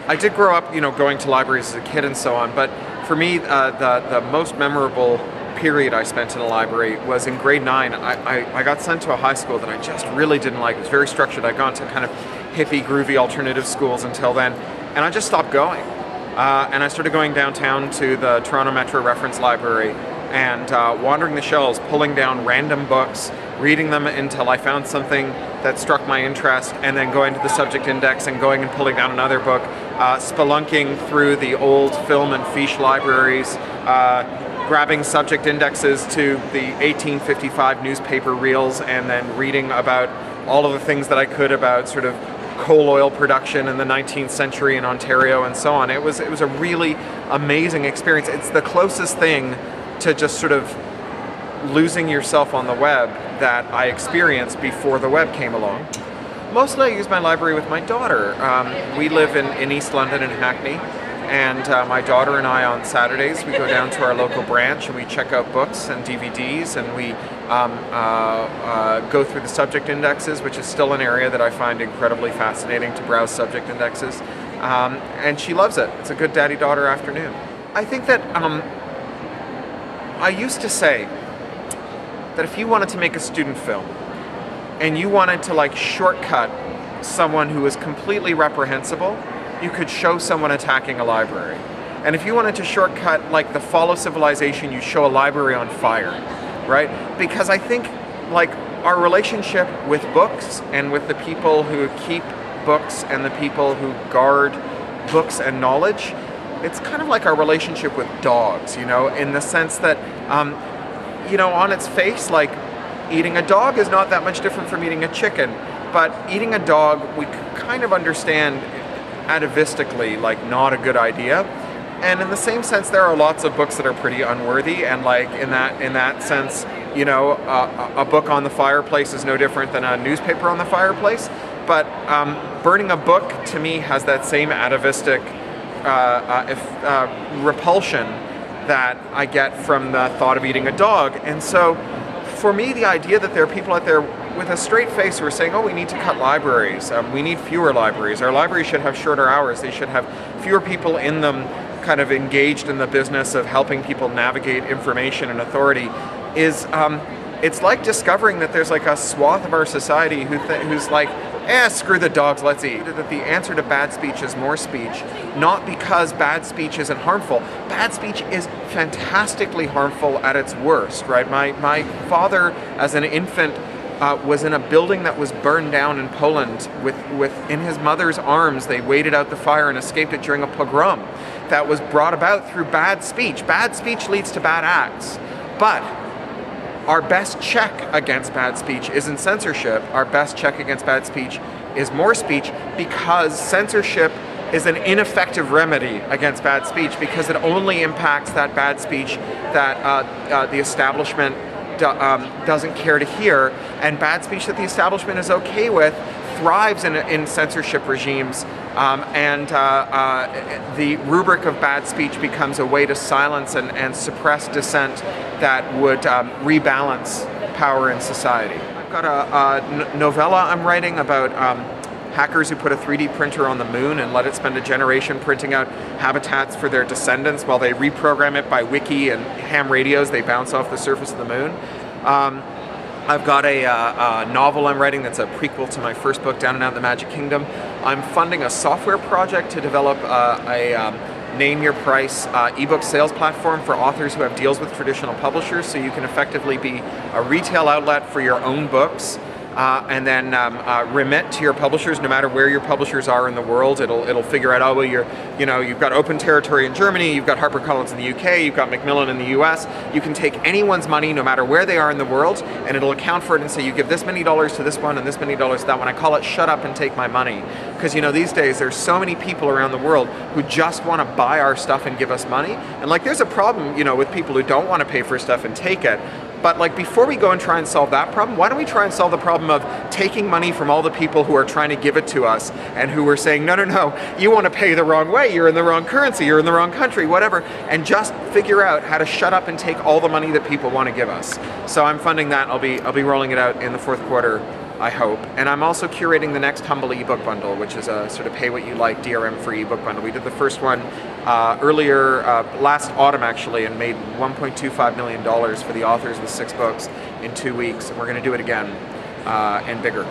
I did grow up, going to libraries as a kid and so on, but for me, the most memorable period I spent in a library was in grade 9. I got sent to a high school that I just really didn't like. It was very structured. I'd gone to kind of hippie, groovy alternative schools until then, and I just stopped going. And I started going downtown to the Toronto Metro Reference Library and wandering the shelves, pulling down random books, reading them until I found something that struck my interest, and then going to the subject index and going and pulling down another book, spelunking through the old film and fiche libraries, grabbing subject indexes to the 1855 newspaper reels, and then reading about all of the things that I could about sort of coal oil production in the 19th century in Ontario and so on. It was a really amazing experience. It's the closest thing to just sort of losing yourself on the web that I experienced before the web came along. Mostly I use my library with my daughter. We live in East London in Hackney, and my daughter and I on Saturdays we go down to our local branch and we check out books and DVDs, and we go through the subject indexes, which is still an area that I find incredibly fascinating, to browse subject indexes, and she loves it. It's a good daddy-daughter afternoon. I think that I used to say that if you wanted to make a student film and you wanted to like shortcut someone who was completely reprehensible, you could show someone attacking a library. And if you wanted to shortcut like the fall of civilization, you show a library on fire, right? Because I think like our relationship with books and with the people who keep books and the people who guard books and knowledge, it's kind of like our relationship with dogs, in the sense that, on its face, like eating a dog is not that much different from eating a chicken, but eating a dog, we kind of understand atavistically, like not a good idea. And in the same sense, there are lots of books that are pretty unworthy, and like in that sense, a book on the fireplace is no different than a newspaper on the fireplace. But burning a book to me has that same atavistic repulsion that I get from the thought of eating a dog. And so for me, the idea that there are people out there with a straight face who are saying, oh, we need to cut libraries, we need fewer libraries, our libraries should have shorter hours, they should have fewer people in them kind of engaged in the business of helping people navigate information and authority, is it's like discovering that there's like a swath of our society who's like, screw the dogs, let's eat. That the answer to bad speech is more speech, not because bad speech isn't harmful. Bad speech is fantastically harmful at its worst, right? My father, as an infant, was in a building that was burned down in Poland with in his mother's arms. They waited out the fire and escaped it during a pogrom that was brought about through bad speech. Bad speech leads to bad acts. But our best check against bad speech isn't censorship. Our best check against bad speech is more speech, because censorship is an ineffective remedy against bad speech, because it only impacts that bad speech that the establishment doesn't care to hear, and bad speech that the establishment is okay with thrives in censorship regimes, and the rubric of bad speech becomes a way to silence and suppress dissent that would rebalance power in society. I've got a novella I'm writing about hackers who put a 3D printer on the moon and let it spend a generation printing out habitats for their descendants while they reprogram it by wiki and ham radios they bounce off the surface of the moon. I've got a novel I'm writing that's a prequel to my first book, Down and Out in the Magic Kingdom. I'm funding a software project to develop a name your price ebook sales platform for authors who have deals with traditional publishers, so you can effectively be a retail outlet for your own books, and then remit to your publishers no matter where your publishers are in the world. It'll figure out, oh well, you've got Open Territory in Germany, you've got HarperCollins in the UK, you've got Macmillan in the US. You can take anyone's money no matter where they are in the world, and it'll account for it and say you give this many dollars to this one and this many dollars to that one. I call it shut up and take my money, because these days there's so many people around the world who just want to buy our stuff and give us money, and like there's a problem with people who don't want to pay for stuff and take it. But like before we go and try and solve that problem, why don't we try and solve the problem of taking money from all the people who are trying to give it to us and who are saying, no, you want to pay the wrong way, you're in the wrong currency, you're in the wrong country, whatever, and just figure out how to shut up and take all the money that people want to give us. So I'm funding that. I'll be rolling it out in the fourth quarter I hope. And I'm also curating the next Humble ebook bundle, which is a sort of pay-what-you-like DRM-free ebook bundle. We did the first one earlier, last autumn actually, and made $1.25 million for the authors of the 6 books in 2 weeks. And we're going to do it again, and bigger.